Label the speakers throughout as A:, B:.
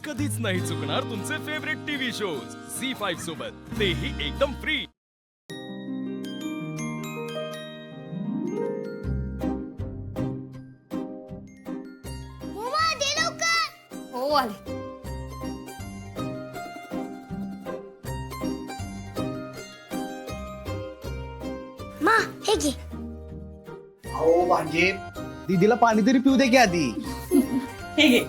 A: कधीच नाही चुकणार तुमचे फेवरेट टीव्ही शोज झी5 सोबत, तेही एकदम फ्री।
B: मम्मा दे लवकर।
C: हो आले।
B: मा हे घे।
D: अहो भांजे, दीदीला पाणी तरी पिऊ दे की आधी।
C: हे घे।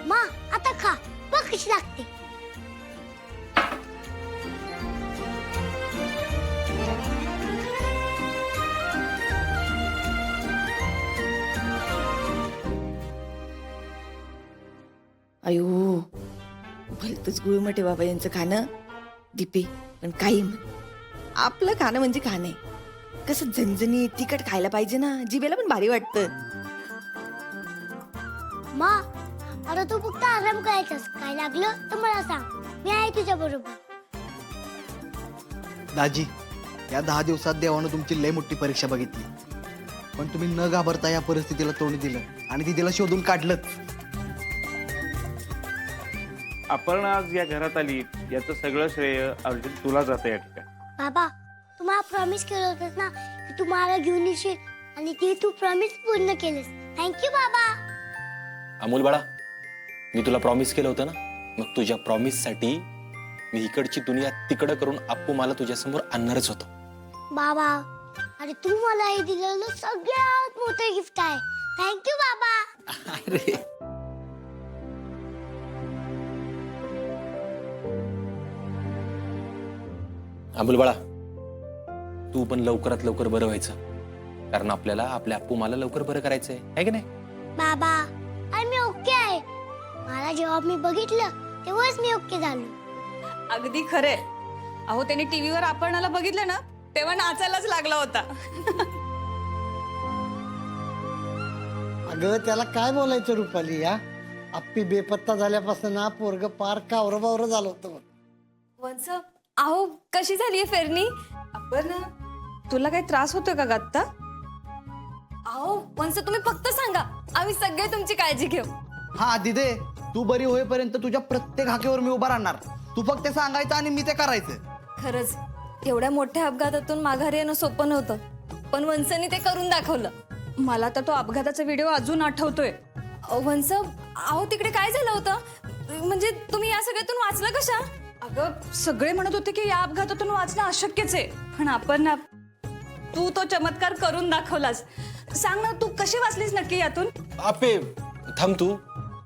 B: मा आता खा, बघ कशी लागते।
C: अयो भलतच गुळमटे बाबा यांचं खाणं। दीपे पण काही म्हण, आपलं खाणं म्हणजे खाणं आहे। कसं झणझणी तिखट खायला पाहिजे ना, जिभेला पण भारी वाटतं।
B: मा आता तू फक्त आराम करायचास, काय लागलं तर मला सांग, मी आहे तुझ्या बरोबर।
D: दाजी, या 10 दिवसात देवानं तुमची लय मोठी परीक्षा बघितली, पण तुम्ही न घाबरता या परिस्थितीला तोंड दिलं आणि दीदीला शोधून काढलंच।
E: आपण आज या घरात आली याचं सगळं श्रेय अर्जुन तुला जातं या ठिकाणी।
B: बाबा तू मला प्रॉमिस केलं होतंस ना की तू मला घेऊन येशील, आणि ते तू प्रॉमिस पूर्ण केलंस। थँक्यू बाबा।
F: अमोल बाळा, मी तुला प्रॉमिस केलं होतं ना, मग तुझ्या प्रॉमिस साठी मी इकडची दुनिया तिकडं करून अप्पू मला तुझ्या समोर आणणारच होतो।
B: बाबा अरे तू मला हे दिलेलं सगळ्यात मोठं गिफ्ट आहे। थँक्यू बाबा।
F: अरे अमोल बाळा, तू पण लवकरात लवकर बरं व्हायचं, कारण आपल्याला आपल्या अप्पू मला लवकर बरं करायचंय, है की नाही?
B: बाबा अरे मी ओके आहे, मला जेव्हा मी बघितलं तेव्हाच मी ओके झालो।
G: अगदी खरे। अहो त्यांनी टीव्हीवर आपणाला बघितलं ना तेव्हा नाचायलाच लागला होता।
H: अगं त्याला काय बोलायचं रुपाली, या आप्पी बेपत्ता झाल्यापासून ना पोरग पार कावरबावर झालं होतं बघ।
G: वंस अहो कशी झालीये फेरणी? आपण तुला काही त्रास होतोय का गत्ता?
C: अहो वंस तुम्ही फक्त सांगा, आम्ही सगळे तुमची काळजी घेऊ।
D: हा दीदे, तू बरी होईपर्यंत तुझ्या प्रत्येक हाकेवर मी उभा राहणार। तू फक्त सांगायचं आणि मी ते करायचं।
C: खरंच एवढ्या मोठ्या अपघातातून माघारी येणं सोपं नव्हतं, पण वंसनी ते करून दाखवलं।
G: मला तर तो अपघाताचा व्हिडिओ अजून आठवतोय।
C: वंस अहो तिकडे काय झालं होतं, म्हणजे तुम्ही या सगळ्यातून वाचलं कशा?
G: अगं सगळे म्हणत होते की या अपघातातून वाचणं अशक्यच आहे, पण आपण तू तो चमत्कार करून दाखवलास। सांग ना तू कशी वाचलीस नक्की यातून?
F: आपे थांब, तू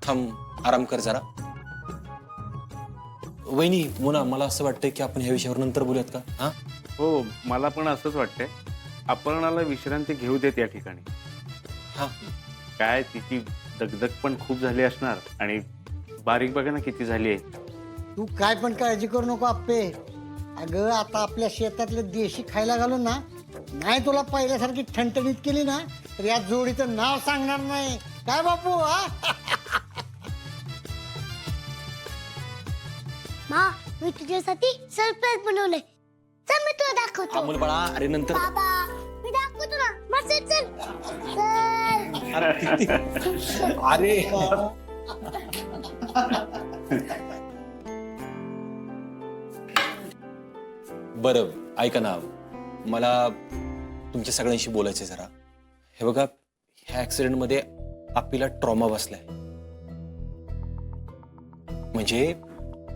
F: थांब, आराम कर जरा। वहिनी मोना, मला असं वाटतंय की आपण ह्या विषयावर नंतर बोलूयात का? हा
E: हो, मला पण असंच वाटतंय, अपर्णाला विश्रांती घेऊ देत या ठिकाणी।
F: हा
E: काय तिची दगदग पण खूप झाली असणार, आणि बारीक बघा ना किती झाली आहे।
H: तू काय पण काळजी करू नको आप्पे। अगं आता आपल्या शेतातले देशी खायला घालून ना, नाही तुला पहिल्यासारखी ठणठणीत केली ना तर या जोडीचं नाव सांगणार नाही, काय बापू? हा
B: मा मी तुझ्यासाठी सरप्राईज बनवलंय, चल मी तुला दाखवतो।
F: अमोल बाळा, अरे नंतर।
B: बाबा मी दाखवतो ना, मग चल चल।
F: अरे बरं ऐका ना, मला तुमच्या सगळ्यांशी बोलायचंय जरा। हे बघा, ह्या ऍक्सिडेंट मध्ये आपल्याला ट्रॉमा बसलाय, म्हणजे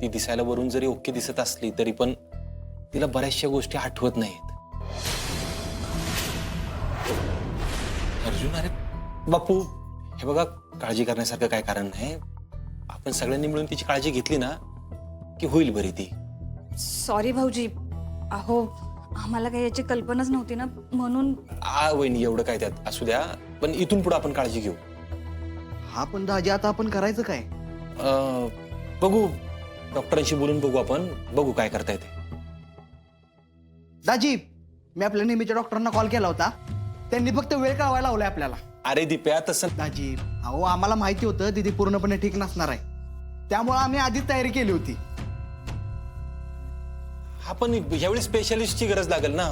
F: ती दिसायला वरून जरी ओके दिसत असली तरी पण तिला बऱ्याचशा गोष्टी आठवत नाहीत। अर्जुन, अरे बापू, हे बघा, काळजी करण्यासारखं काय कारण नाही, आपण सगळ्यांनी मिळून तिची काळजी घेतली ना की होईल बरी ती।
G: सॉरी भाऊजी, अहो आम्हाला काही याची कल्पनाच नव्हती ना, म्हणून।
F: वहिनी एवढं काय त्यात असू द्या, पण इथून पुढे आपण काळजी घेऊ।
D: हा पण दाजी आता आपण करायचं काय?
F: बघू, डॉक्टरांशी बोलून बघू, आपण बघू काय करता येते।
D: दाजी, मी आपल्या नेहमीच्या डॉक्टरांना कॉल केला होता, त्यांनी फक्त वेळ कळवायला लावलाय आपल्याला।
F: अरे दीप्या, तसं
D: दाजी अहो आम्हाला माहिती होतं दीदी पूर्णपणे ठीक नसणार आहे, त्यामुळे आम्ही आधीच तयारी केली होती।
F: हा पण यावेळी स्पेशालिस्टची गरज लागेल ना.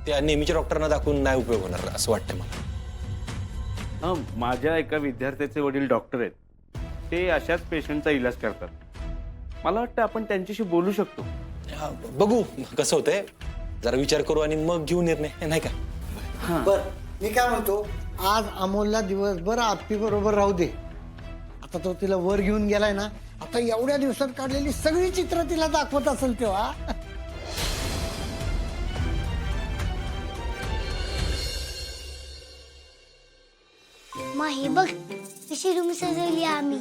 F: त्या नेहमीच्या डॉक्टरांना दाखवून नाही उपयोग होणार असं वाटतं मला.
E: माझ्या एका विद्यार्थ्याचे वडील डॉक्टर आहेत. ते अशाच पेशंटचा इलाज करतात. मला वाटतं आपण त्यांच्याशी बोलू शकतो.
F: हा, बघू कसं होतंय. जरा विचार करू आणि मग घेऊ निर्णय, नाही का?
H: बर मी काय म्हणतो, आज अमोलला दिवसभर आप्पी बरोबर राहू दे. आता तो तिला वर घेऊन गेलाय ना, आता एवढ्या दिवसात काढलेली सगळी चित्र तिला दाखवत असेल तेव्हा.
B: मग हे बघ कशी रूम सजवली आम्ही.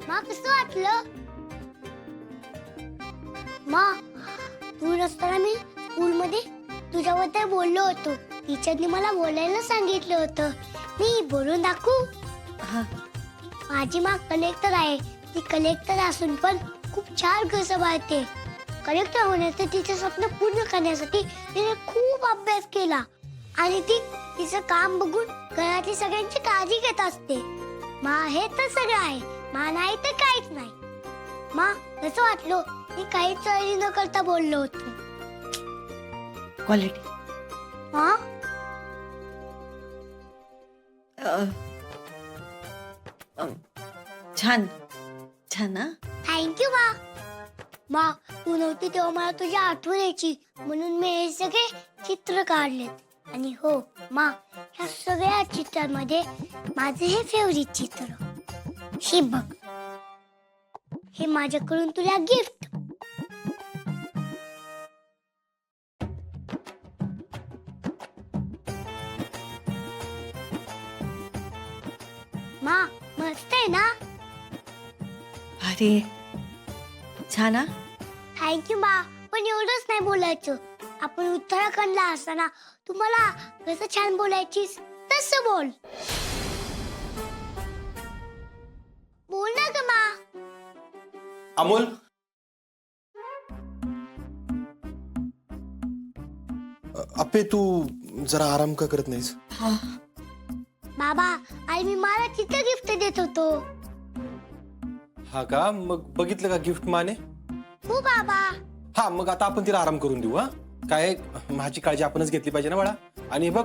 B: मा कसं वाटलं? मा तू नसताना मी स्कूलमध्ये तुझ्याबद्दल बोललो होतो. टीचरनी मला बोलायला सांगितलं होतं. मी बोलून दाखवू? माझी मा कलेक्टर आहे. ती कलेक्टर असून पण खूप छान घर सांभाळते. कलेक्टर होण्याचं तिचं स्वप्न पूर्ण करण्यासाठी तिने खूप अभ्यास केला आणि ती तिचं काम बघून घरातली सगळ्यांची काळजी घेत असते. मा हे तर सगळं आहे. मा नाही तर काहीच नाही. मा कसं वाटलं? मी काहीच चोरी न करता बोललो होतो.
C: क्वालिटी
B: हा
C: छान छान ना.
B: थँक्यू मा. मा तू नव्हती तेव्हा मला तुझी आठवण यायची म्हणून मी हे सगळे चित्र काढलेत. आणि हो मा, ह्या सगळ्या चित्रांमध्ये माझे हे फेवरेट चित्र. हे बघ, हे माझ्याकडून तुला गिफ्ट. मा मस्त आहे ना?
C: अरे छान हा.
B: थँक्यू मा. पण एवढंच नाही बोलायचं. आपण उत्तराखंडला असताना तुम्हाला कसं छान बोलायचीस तसं बोल. बोल ना ग मा.
F: अमोल, अप्पे तू जरा आराम का करत नाहीस?
B: बाबा आई मी मला चित्र गिफ्ट देत होतो.
F: हा का? मग बघितलं का गिफ्ट माने?
B: हो बाबा.
F: हा, मग आता आपण तिला आराम करून देऊ. हा काय, माझी काळजी आपणच घेतली पाहिजे ना बाळा. आणि बघ,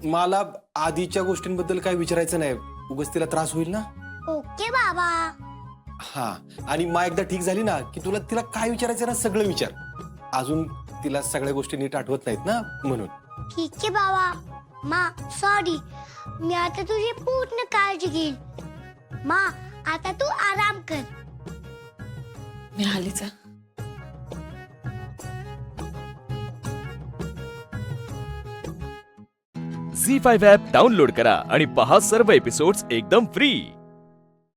F: मला आधीच्या गोष्टींबद्दल काय विचारायचं नाही. उगाच तिला त्रास होईल ना.
B: ओके बाबा.
F: हा, आणि मा एकदा ठीक झाली ना की तिला काय विचारायचं ना सगळं विचार. अजून तिला सगळ्या गोष्टी नीट आठवत नाहीत ना, म्हणून.
B: ठीक आहे बाबा. मा सॉरी. मी आता तुझी पूर्ण काळजी घेईन. मा आता तू आराम कर.
C: मी आलीच.
A: झी5 ॲप डाउनलोड करा आणि पहा सर्व एपिसोड्स एकदम फ्री.